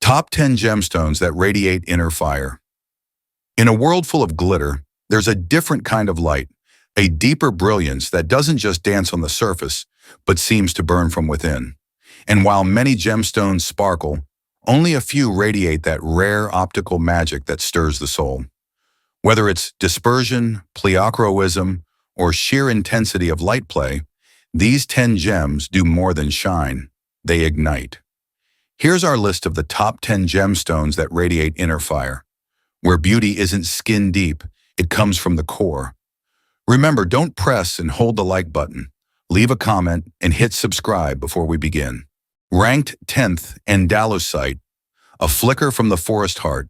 Top 10 gemstones that radiate inner fire. In a world full of glitter, there's a different kind of light, a deeper brilliance that doesn't just dance on the surface, but seems to burn from within. And while many gemstones sparkle, only a few radiate that rare optical magic that stirs the soul. Whether it's dispersion, pleochroism, or sheer intensity of light play, these 10 gems do more than shine, they ignite. Here's our list of the top 10 gemstones that radiate inner fire, where beauty isn't skin deep, it comes from the core. Remember, don't press and hold the like button. Leave a comment and hit subscribe before we begin. Ranked 10th, Andalusite, a flicker from the forest heart.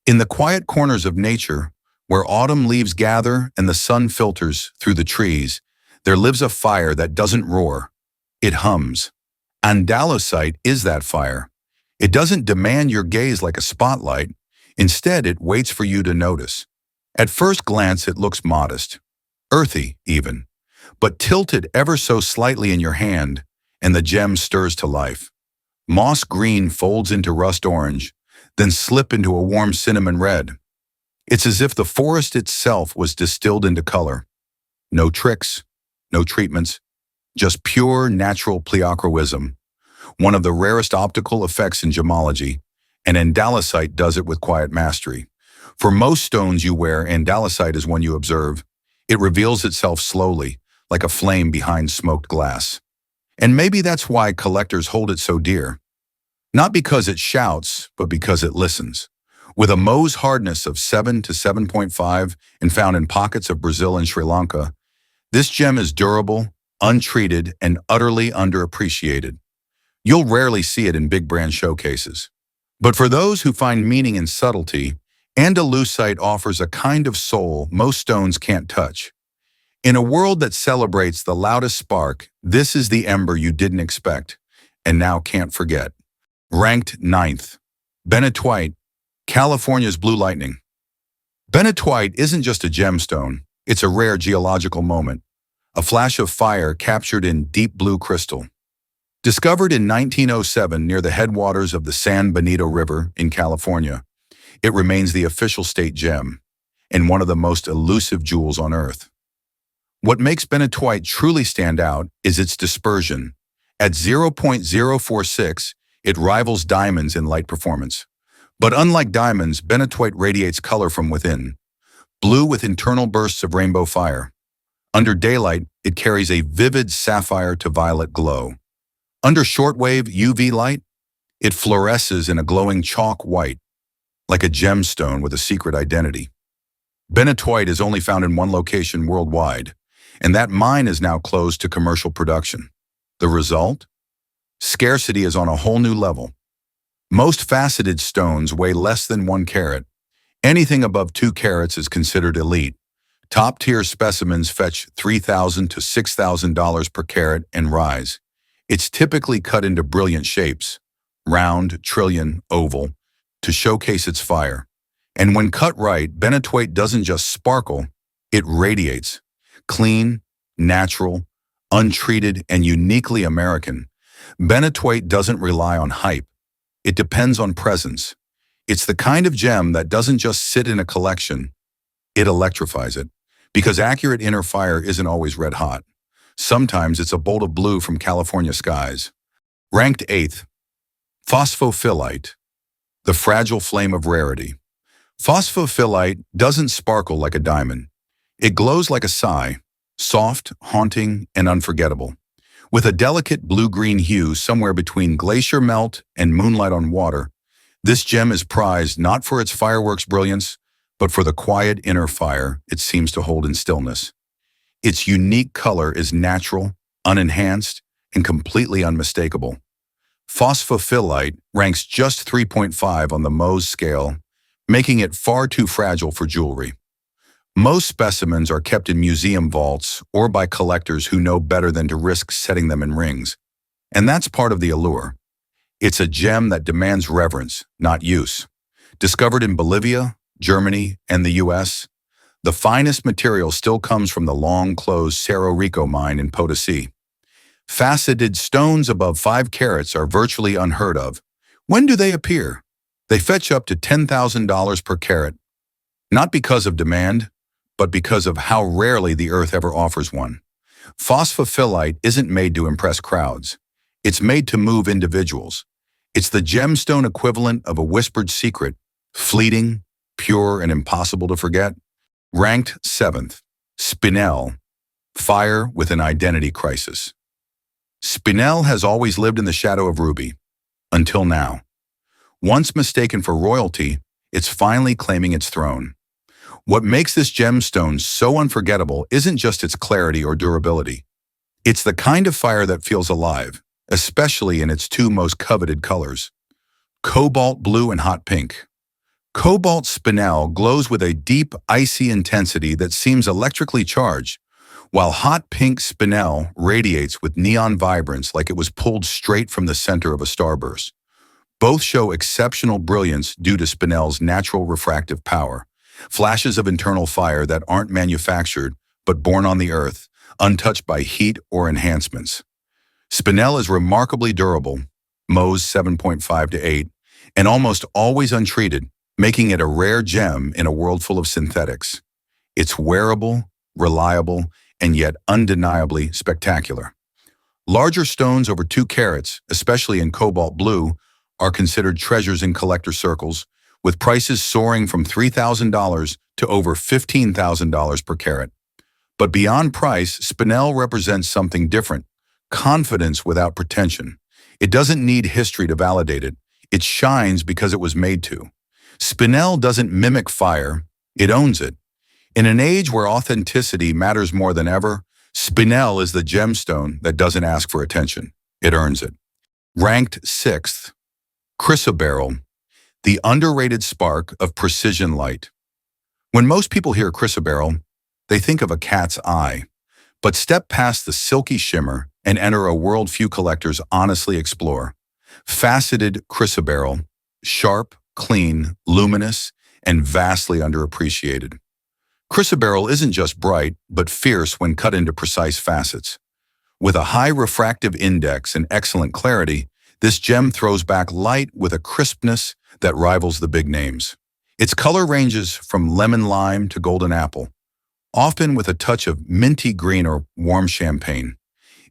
In the quiet corners of nature, where autumn leaves gather and the sun filters through the trees, there lives a fire that doesn't roar. It hums. Andalusite is that fire. It doesn't demand your gaze like a spotlight. Instead, it waits for you to notice. At first glance, it looks modest, earthy even, but tilted ever so slightly in your hand, and the gem stirs to life. Moss green folds into rust orange, then slip into a warm cinnamon red. It's as if the forest itself was distilled into color. No tricks, no treatments, just pure natural pleochroism, one of the rarest optical effects in gemology, and Andalusite does it with quiet mastery. For most stones you wear, Andalusite is one you observe. It reveals itself slowly, like a flame behind smoked glass. And maybe that's why collectors hold it so dear. Not because it shouts, but because it listens. With a Mohs hardness of 7 to 7.5 and found in pockets of Brazil and Sri Lanka, this gem is durable, untreated, and utterly underappreciated. You'll rarely see it in big brand showcases. But for those who find meaning in subtlety, Andalusite offers a kind of soul most stones can't touch. In a world that celebrates the loudest spark, this is the ember you didn't expect, and now can't forget. Ranked 9th, Benitoite, California's Blue Lightning. Benitoite isn't just a gemstone, it's a rare geological moment, a flash of fire captured in deep blue crystal. Discovered in 1907 near the headwaters of the San Benito River in California, it remains the official state gem and one of the most elusive jewels on Earth. What makes Benitoite truly stand out is its dispersion. At 0.046, it rivals diamonds in light performance. But unlike diamonds, Benitoite radiates color from within, blue with internal bursts of rainbow fire. Under daylight, it carries a vivid sapphire to violet glow. Under shortwave UV light, it fluoresces in a glowing chalk white, like a gemstone with a secret identity. Benitoite is only found in one location worldwide, and that mine is now closed to commercial production. The result? Scarcity is on a whole new level. Most faceted stones weigh less than 1 carat. Anything above 2 carats is considered elite. Top-tier specimens fetch $3,000 to $6,000 per carat and rise. It's typically cut into brilliant shapes, round, trillion, oval, to showcase its fire. And when cut right, Benitoite doesn't just sparkle, it radiates. Clean, natural, untreated, and uniquely American. Benitoite doesn't rely on hype. It depends on presence. It's the kind of gem that doesn't just sit in a collection, it electrifies it. Because accurate inner fire isn't always red hot. Sometimes it's a bolt of blue from California skies. Ranked 8th, Phosphophyllite, the fragile flame of rarity. Phosphophyllite doesn't sparkle like a diamond. It glows like a sigh, soft, haunting, and unforgettable. With a delicate blue-green hue somewhere between glacier melt and moonlight on water, this gem is prized not for its fireworks brilliance, but for the quiet inner fire it seems to hold in stillness. Its unique color is natural, unenhanced, and completely unmistakable. Phosphophyllite ranks just 3.5 on the Mohs scale, making it far too fragile for jewelry. Most specimens are kept in museum vaults or by collectors who know better than to risk setting them in rings. And that's part of the allure. It's a gem that demands reverence, not use. Discovered in Bolivia, Germany, and the US, the finest material still comes from the long-closed Cerro Rico mine in Potosí. Faceted stones above 5 carats are virtually unheard of. When do they appear? They fetch up to $10,000 per carat, not because of demand, but because of how rarely the earth ever offers one. Phosphophyllite isn't made to impress crowds. It's made to move individuals. It's the gemstone equivalent of a whispered secret, fleeting, pure, and impossible to forget. Ranked 7th, Spinel, fire with an identity crisis. Spinel has always lived in the shadow of ruby, until now. Once mistaken for royalty, it's finally claiming its throne. What makes this gemstone so unforgettable isn't just its clarity or durability. It's the kind of fire that feels alive, especially in its two most coveted colors, cobalt blue and hot pink. Cobalt Spinel glows with a deep, icy intensity that seems electrically charged, while hot pink Spinel radiates with neon vibrance like it was pulled straight from the center of a starburst. Both show exceptional brilliance due to Spinel's natural refractive power, flashes of internal fire that aren't manufactured but born on the earth, untouched by heat or enhancements. Spinel is remarkably durable, Mohs 7.5 to 8, and almost always untreated, making it a rare gem in a world full of synthetics. It's wearable, reliable, and yet undeniably spectacular. Larger stones over 2 carats, especially in cobalt blue, are considered treasures in collector circles, with prices soaring from $3,000 to over $15,000 per carat. But beyond price, Spinel represents something different, confidence without pretension. It doesn't need history to validate it. It shines because it was made to. Spinel doesn't mimic fire, it owns it. In an age where authenticity matters more than ever, Spinel is the gemstone that doesn't ask for attention. It earns it. Ranked 6th, Chrysoberyl, the underrated spark of precision light. When most people hear chrysoberyl, they think of a cat's eye. But step past the silky shimmer and enter a world few collectors honestly explore. Faceted chrysoberyl, sharp, clean, luminous, and vastly underappreciated. Chrysoberyl isn't just bright, but fierce when cut into precise facets. With a high refractive index and excellent clarity, this gem throws back light with a crispness that rivals the big names. Its color ranges from lemon lime to golden apple, often with a touch of minty green or warm champagne.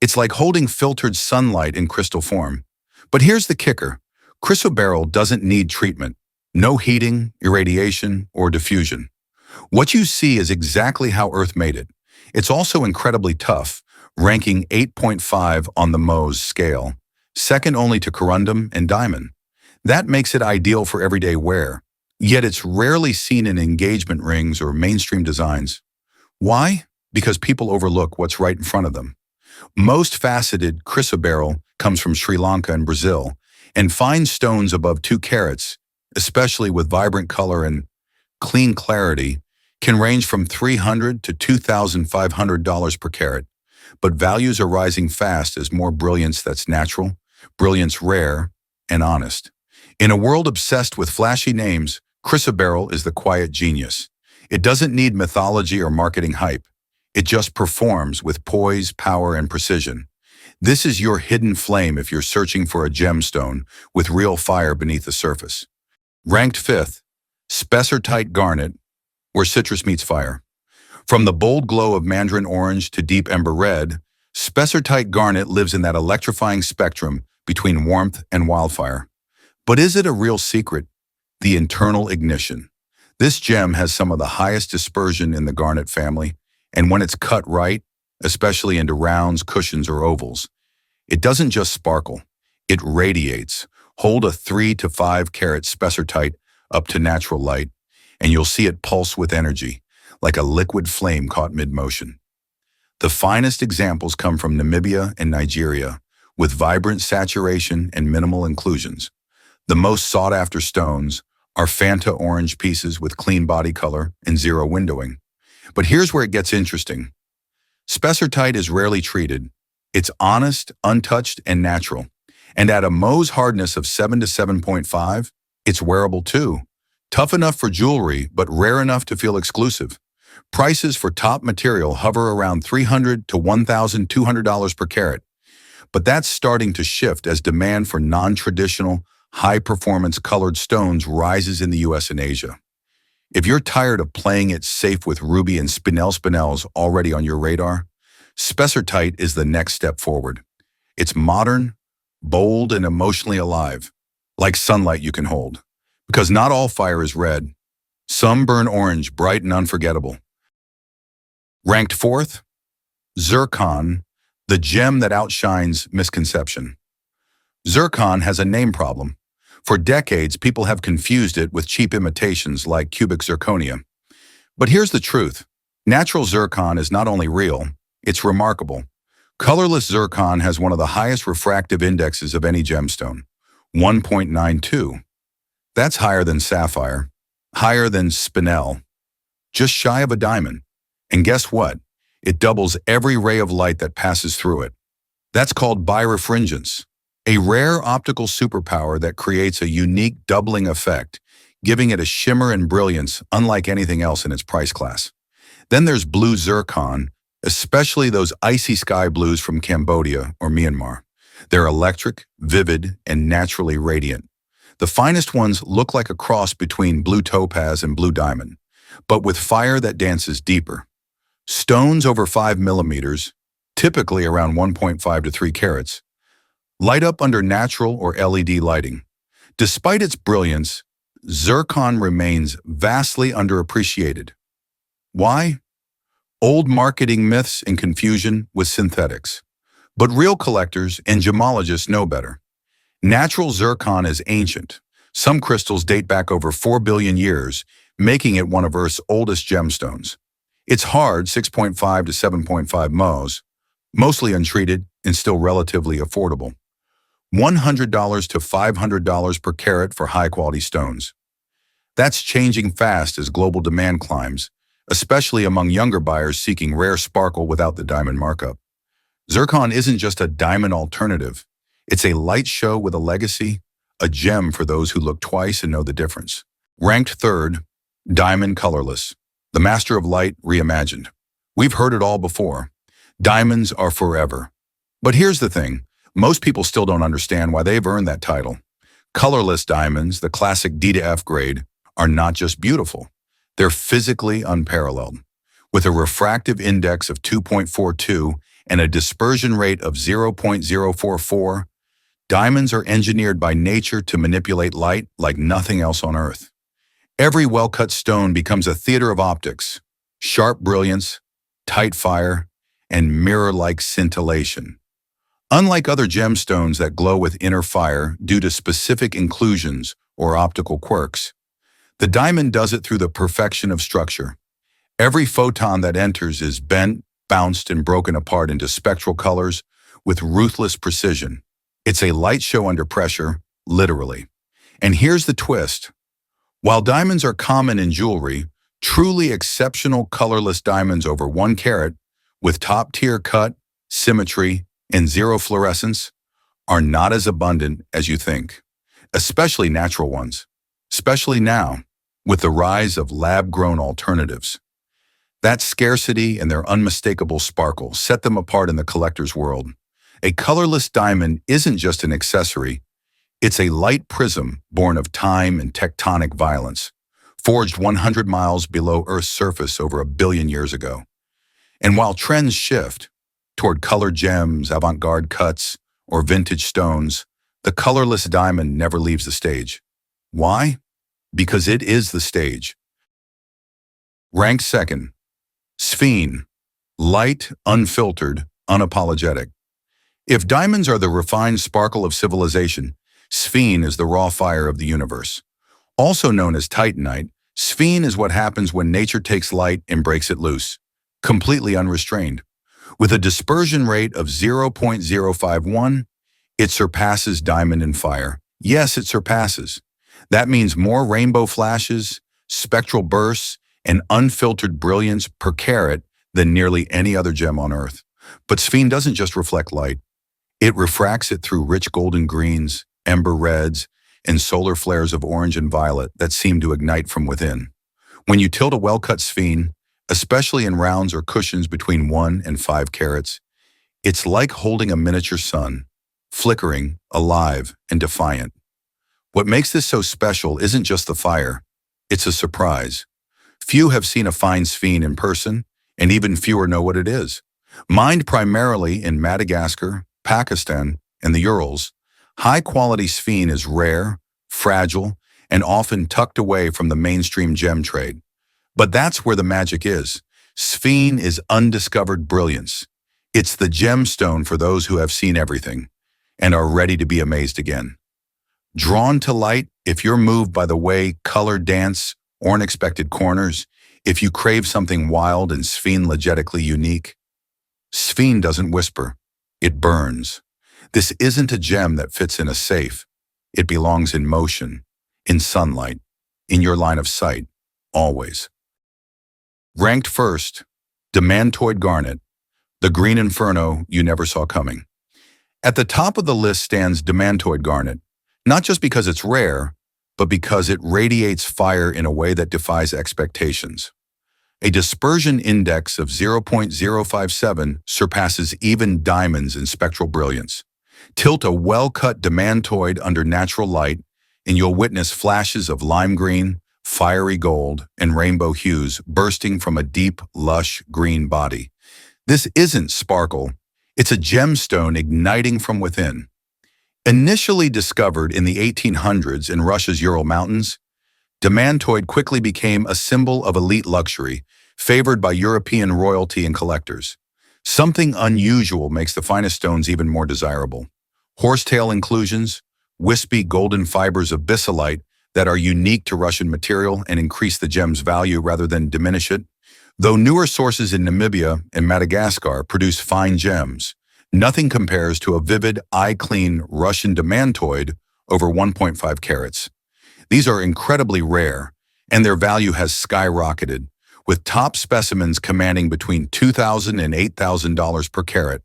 It's like holding filtered sunlight in crystal form. But here's the kicker. Chrysoberyl doesn't need treatment. No heating, irradiation, or diffusion. What you see is exactly how Earth made it. It's also incredibly tough, ranking 8.5 on the Mohs scale, second only to corundum and diamond. That makes it ideal for everyday wear, yet it's rarely seen in engagement rings or mainstream designs. Why? Because people overlook what's right in front of them. Most faceted chrysoberyl comes from Sri Lanka and Brazil, and fine stones above 2 carats, especially with vibrant color and clean clarity, can range from $300 to $2,500 per carat. But values are rising fast as more brilliance that's natural, brilliance rare, and honest. In a world obsessed with flashy names, chrysoberyl is the quiet genius. It doesn't need mythology or marketing hype. It just performs with poise, power, and precision. This is your hidden flame if you're searching for a gemstone with real fire beneath the surface. Ranked 5th, Spessartite Garnet, where citrus meets fire. From the bold glow of mandarin orange to deep ember red, Spessartite Garnet lives in that electrifying spectrum between warmth and wildfire. But is it a real secret? The internal ignition. This gem has some of the highest dispersion in the garnet family, and when it's cut right, especially into rounds, cushions, or ovals, it doesn't just sparkle, it radiates. Hold a 3 to 5 carat spessartite up to natural light, and you'll see it pulse with energy, like a liquid flame caught mid-motion. The finest examples come from Namibia and Nigeria, with vibrant saturation and minimal inclusions. The most sought-after stones are Fanta orange pieces with clean body color and zero windowing. But here's where it gets interesting. Spessartite is rarely treated. It's honest, untouched, and natural. And at a Mohs hardness of 7 to 7.5, it's wearable too. Tough enough for jewelry, but rare enough to feel exclusive. Prices for top material hover around $300 to $1,200 per carat. But that's starting to shift as demand for non-traditional, high-performance colored stones rises in the US and Asia. If you're tired of playing it safe with ruby and spinels already on your radar, Spessartite is the next step forward. It's modern, bold, and emotionally alive, like sunlight you can hold. Because not all fire is red. Some burn orange, bright and unforgettable. Ranked fourth, Zircon, the gem that outshines misconception. Zircon has a name problem. For decades, people have confused it with cheap imitations like cubic zirconia. But here's the truth. Natural zircon is not only real, it's remarkable. Colorless zircon has one of the highest refractive indexes of any gemstone, 1.92. That's higher than sapphire, higher than spinel, just shy of a diamond. And guess what? It doubles every ray of light that passes through it. That's called birefringence, a rare optical superpower that creates a unique doubling effect, giving it a shimmer and brilliance unlike anything else in its price class. Then there's blue zircon, especially those icy sky blues from Cambodia or Myanmar. They're electric, vivid, and naturally radiant. The finest ones look like a cross between blue topaz and blue diamond, but with fire that dances deeper. Stones over 5 millimeters, typically around 1.5 to 3 carats, light up under natural or LED lighting. Despite its brilliance, zircon remains vastly underappreciated. Why? Old marketing myths and confusion with synthetics. But real collectors and gemologists know better. Natural zircon is ancient. Some crystals date back over 4 billion years, making it one of Earth's oldest gemstones. It's hard, 6.5 to 7.5 mohs, mostly untreated and still relatively affordable. $100 to $500 per carat for high-quality stones. That's changing fast as global demand climbs, especially among younger buyers seeking rare sparkle without the diamond markup. Zircon isn't just a diamond alternative. It's a light show with a legacy, a gem for those who look twice and know the difference. Ranked third, diamond colorless, the master of light reimagined. We've heard it all before. Diamonds are forever. But here's the thing. Most people still don't understand why they've earned that title. Colorless diamonds, the classic D to F grade, are not just beautiful. They're physically unparalleled. With a refractive index of 2.42 and a dispersion rate of 0.044, diamonds are engineered by nature to manipulate light like nothing else on Earth. Every well-cut stone becomes a theater of optics, sharp brilliance, tight fire, and mirror-like scintillation. Unlike other gemstones that glow with inner fire due to specific inclusions or optical quirks, the diamond does it through the perfection of structure. Every photon that enters is bent, bounced, and broken apart into spectral colors with ruthless precision. It's a light show under pressure, literally. And here's the twist. While diamonds are common in jewelry, truly exceptional colorless diamonds over 1 carat, with top-tier cut, symmetry, and zero fluorescence, are not as abundant as you think, especially natural ones, especially now, with the rise of lab-grown alternatives. That scarcity and their unmistakable sparkle set them apart in the collector's world. A colorless diamond isn't just an accessory, it's a light prism born of time and tectonic violence, forged 100 miles below Earth's surface over 1 billion years ago. And while trends shift toward colored gems, avant-garde cuts, or vintage stones, the colorless diamond never leaves the stage. Why? Because it is the stage. Ranked second, Sphene, light, unfiltered, unapologetic. If diamonds are the refined sparkle of civilization, Sphene is the raw fire of the universe. Also known as titanite, Sphene is what happens when nature takes light and breaks it loose, completely unrestrained. With a dispersion rate of 0.051, it surpasses diamond in fire. Yes, it surpasses. That means more rainbow flashes, spectral bursts, and unfiltered brilliance per carat than nearly any other gem on Earth. But Sphene doesn't just reflect light. It refracts it through rich golden greens, ember reds, and solar flares of orange and violet that seem to ignite from within. When you tilt a well-cut Sphene, especially in rounds or cushions between 1 and 5 carats, it's like holding a miniature sun, flickering, alive, and defiant. What makes this so special isn't just the fire, it's a surprise. Few have seen a fine sphene in person, and even fewer know what it is. Mined primarily in Madagascar, Pakistan, and the Urals, high-quality sphene is rare, fragile, and often tucked away from the mainstream gem trade. But that's where the magic is. Sphene is undiscovered brilliance. It's the gemstone for those who have seen everything and are ready to be amazed again. Drawn to light, if you're moved by the way color dance or unexpected corners, if you crave something wild and sphene-legetically unique, Sphene doesn't whisper, it burns. This isn't a gem that fits in a safe. It belongs in motion, in sunlight, in your line of sight, always. Ranked first, Demantoid Garnet, the green inferno you never saw coming. At the top of the list stands Demantoid Garnet, not just because it's rare, but because it radiates fire in a way that defies expectations. A dispersion index of 0.057 surpasses even diamonds in spectral brilliance. Tilt a well-cut demantoid under natural light, and you'll witness flashes of lime green, fiery gold, and rainbow hues bursting from a deep, lush green body. This isn't sparkle. It's a gemstone igniting from within. Initially discovered in the 1800s in Russia's Ural Mountains, Demantoid quickly became a symbol of elite luxury, favored by European royalty and collectors. Something unusual makes the finest stones even more desirable. Horsetail inclusions, wispy golden fibers of bacillite that are unique to Russian material and increase the gem's value rather than diminish it. Though newer sources in Namibia and Madagascar produce fine gems, nothing compares to a vivid, eye-clean Russian demantoid over 1.5 carats. These are incredibly rare, and their value has skyrocketed, with top specimens commanding between $2,000 and $8,000 per carat.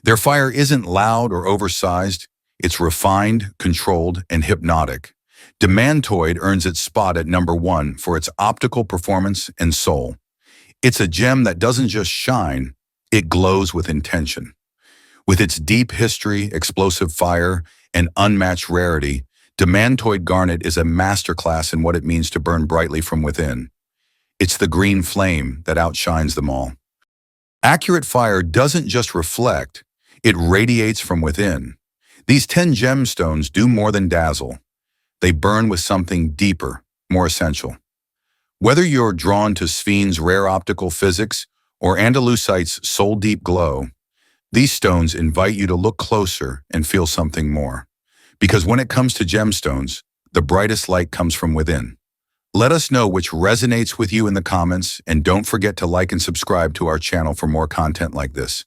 Their fire isn't loud or oversized, it's refined, controlled, and hypnotic. Demantoid earns its spot at number 1 for its optical performance and soul. It's a gem that doesn't just shine, it glows with intention. With its deep history, explosive fire, and unmatched rarity, Demantoid Garnet is a masterclass in what it means to burn brightly from within. It's the green flame that outshines them all. Accurate fire doesn't just reflect, it radiates from within. These 10 gemstones do more than dazzle. They burn with something deeper, more essential. Whether you're drawn to Sphene's rare optical physics or Andalusite's soul-deep glow, these stones invite you to look closer and feel something more. Because when it comes to gemstones, the brightest light comes from within. Let us know which resonates with you in the comments, and don't forget to like and subscribe to our channel for more content like this.